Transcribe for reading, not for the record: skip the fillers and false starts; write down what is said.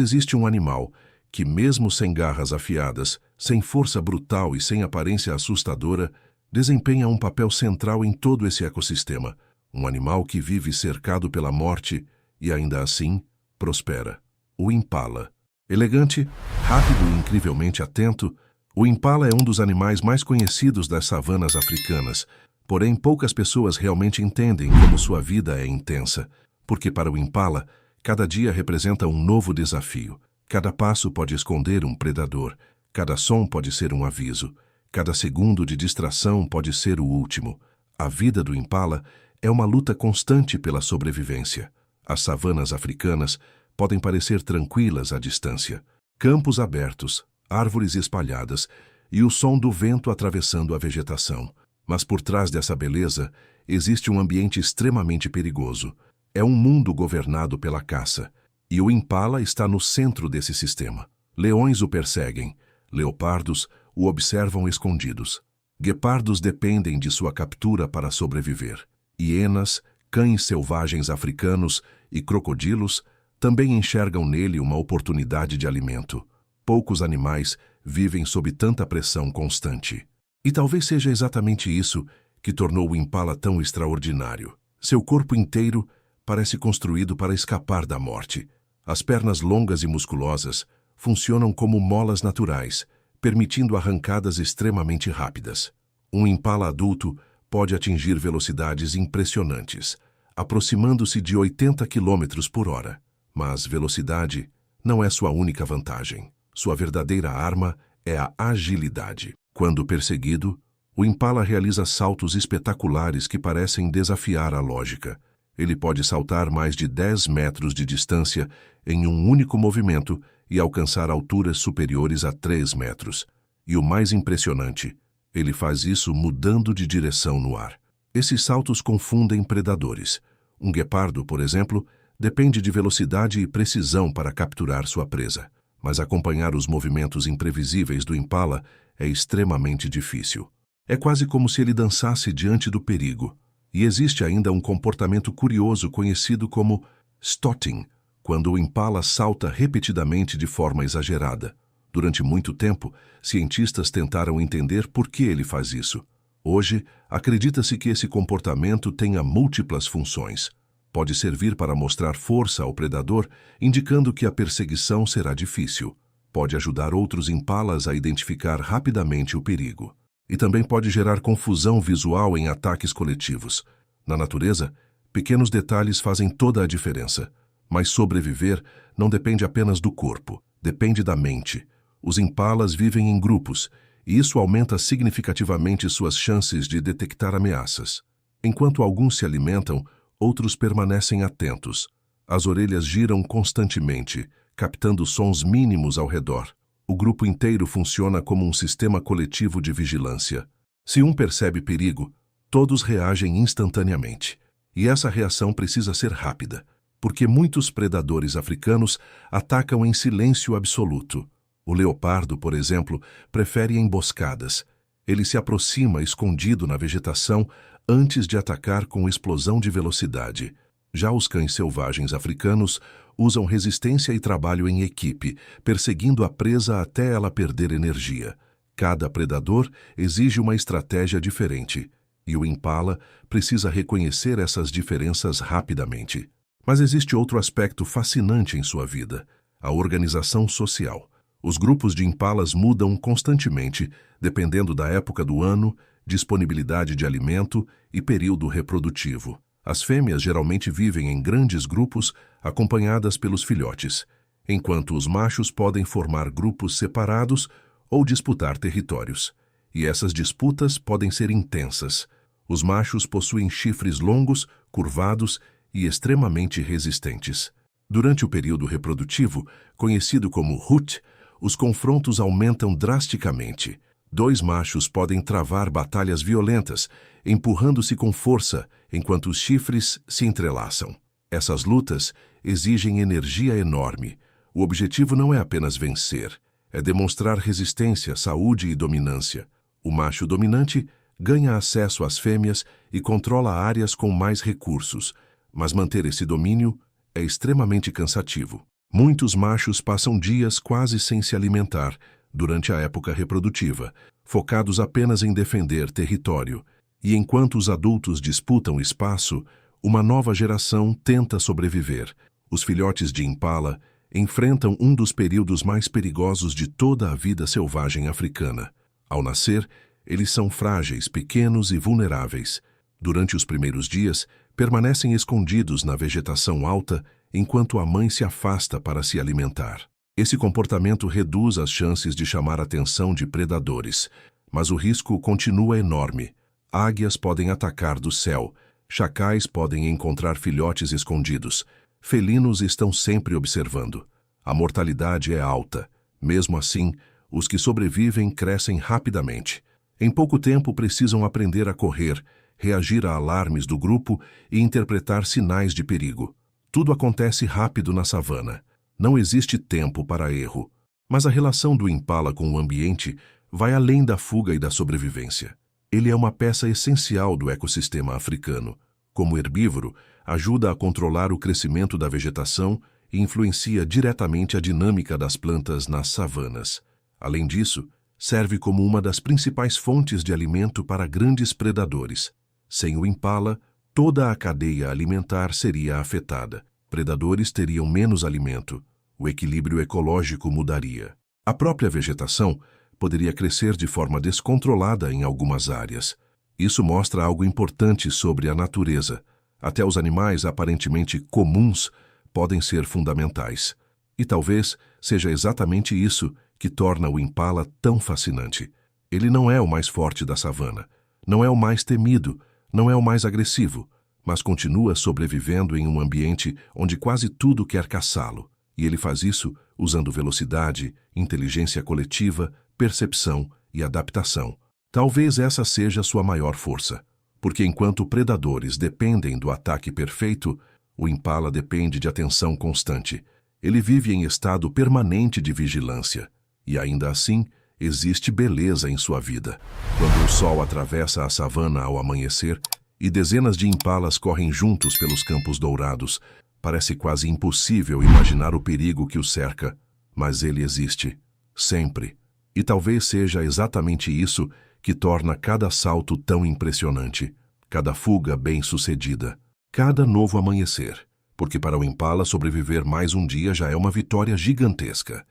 Existe um animal que, mesmo sem garras afiadas, sem força brutal e sem aparência assustadora, desempenha um papel central em todo esse ecossistema. Um animal que vive cercado pela morte e, ainda assim, prospera. O impala. Elegante, rápido e incrivelmente atento, o impala é um dos animais mais conhecidos das savanas africanas. Porém, poucas pessoas realmente entendem como sua vida é intensa, porque para o impala, cada dia representa um novo desafio. Cada passo pode esconder um predador, cada som pode ser um aviso, cada segundo de distração pode ser o último. A vida do impala é uma luta constante pela sobrevivência. As savanas africanas podem parecer tranquilas à distância. Campos abertos, árvores espalhadas e o som do vento atravessando a vegetação. Mas por trás dessa beleza, existe um ambiente extremamente perigoso. É um mundo governado pela caça, e o impala está no centro desse sistema. Leões o perseguem, leopardos o observam escondidos. Guepardos dependem de sua captura para sobreviver. Hienas, cães selvagens africanos e crocodilos também enxergam nele uma oportunidade de alimento. Poucos animais vivem sob tanta pressão constante. E talvez seja exatamente isso que tornou o impala tão extraordinário. Seu corpo inteiro parece construído para escapar da morte. As pernas longas e musculosas funcionam como molas naturais, permitindo arrancadas extremamente rápidas. Um impala adulto pode atingir velocidades impressionantes, aproximando-se de 80 km por hora. Mas velocidade não é sua única vantagem. Sua verdadeira arma é a agilidade. Quando perseguido, o impala realiza saltos espetaculares que parecem desafiar a lógica. Ele pode saltar mais de 10 metros de distância em um único movimento e alcançar alturas superiores a 3 metros. E o mais impressionante, ele faz isso mudando de direção no ar. Esses saltos confundem predadores. Um guepardo, por exemplo, depende de velocidade e precisão para capturar sua presa. Mas acompanhar os movimentos imprevisíveis do impala é extremamente difícil. É quase como se ele dançasse diante do perigo. E existe ainda um comportamento curioso conhecido como strutting, quando o impala salta repetidamente de forma exagerada. Durante muito tempo, cientistas tentaram entender por que ele faz isso. Hoje, acredita-se que esse comportamento tenha múltiplas funções. Pode servir para mostrar força ao predador, indicando que a perseguição será difícil. Pode ajudar outros impalas a identificar rapidamente o perigo. E também pode gerar confusão visual em ataques coletivos. Na natureza, pequenos detalhes fazem toda a diferença. Mas sobreviver não depende apenas do corpo, depende da mente. Os impalas vivem em grupos, e isso aumenta significativamente suas chances de detectar ameaças. Enquanto alguns se alimentam, outros permanecem atentos. As orelhas giram constantemente, captando sons mínimos ao redor. O grupo inteiro funciona como um sistema coletivo de vigilância. Se um percebe perigo, todos reagem instantaneamente. E essa reação precisa ser rápida, porque muitos predadores africanos atacam em silêncio absoluto. O leopardo, por exemplo, prefere emboscadas. Ele se aproxima escondido na vegetação antes de atacar com explosão de velocidade. Já os cães selvagens africanos usam resistência e trabalho em equipe, perseguindo a presa até ela perder energia. Cada predador exige uma estratégia diferente, e o impala precisa reconhecer essas diferenças rapidamente. Mas existe outro aspecto fascinante em sua vida: a organização social. Os grupos de impalas mudam constantemente, dependendo da época do ano, disponibilidade de alimento e período reprodutivo. As fêmeas geralmente vivem em grandes grupos, acompanhadas pelos filhotes, enquanto os machos podem formar grupos separados ou disputar territórios. E essas disputas podem ser intensas. Os machos possuem chifres longos, curvados e extremamente resistentes. Durante o período reprodutivo, conhecido como rut, os confrontos aumentam drasticamente. Dois machos podem travar batalhas violentas, empurrando-se com força, enquanto os chifres se entrelaçam. Essas lutas exigem energia enorme. O objetivo não é apenas vencer, é demonstrar resistência, saúde e dominância. O macho dominante ganha acesso às fêmeas e controla áreas com mais recursos, mas manter esse domínio é extremamente cansativo. Muitos machos passam dias quase sem se alimentar durante a época reprodutiva, focados apenas em defender território, e enquanto os adultos disputam espaço, uma nova geração tenta sobreviver. Os filhotes de impala enfrentam um dos períodos mais perigosos de toda a vida selvagem africana. Ao nascer, eles são frágeis, pequenos e vulneráveis. Durante os primeiros dias, permanecem escondidos na vegetação alta enquanto a mãe se afasta para se alimentar. Esse comportamento reduz as chances de chamar a atenção de predadores, mas o risco continua enorme. Águias podem atacar do céu, chacais podem encontrar filhotes escondidos, felinos estão sempre observando. A mortalidade é alta. Mesmo assim, os que sobrevivem crescem rapidamente. Em pouco tempo precisam aprender a correr, reagir a alarmes do grupo e interpretar sinais de perigo. Tudo acontece rápido na savana. Não existe tempo para erro. Mas a relação do impala com o ambiente vai além da fuga e da sobrevivência. Ele é uma peça essencial do ecossistema africano. Como herbívoro, ajuda a controlar o crescimento da vegetação e influencia diretamente a dinâmica das plantas nas savanas. Além disso, serve como uma das principais fontes de alimento para grandes predadores. Sem o impala, toda a cadeia alimentar seria afetada. Predadores teriam menos alimento. O equilíbrio ecológico mudaria. A própria vegetação poderia crescer de forma descontrolada em algumas áreas. Isso mostra algo importante sobre a natureza. Até os animais aparentemente comuns podem ser fundamentais. E talvez seja exatamente isso que torna o impala tão fascinante. Ele não é o mais forte da savana, não é o mais temido, não é o mais agressivo, mas continua sobrevivendo em um ambiente onde quase tudo quer caçá-lo. E ele faz isso usando velocidade, inteligência coletiva, percepção e adaptação. Talvez essa seja sua maior força, porque enquanto predadores dependem do ataque perfeito, o impala depende de atenção constante. Ele vive em estado permanente de vigilância, e ainda assim, existe beleza em sua vida. Quando o sol atravessa a savana ao amanhecer e dezenas de impalas correm juntos pelos campos dourados, parece quase impossível imaginar o perigo que o cerca, mas ele existe, sempre. E talvez seja exatamente isso que torna cada salto tão impressionante, cada fuga bem-sucedida, cada novo amanhecer, porque para o impala sobreviver mais um dia já é uma vitória gigantesca.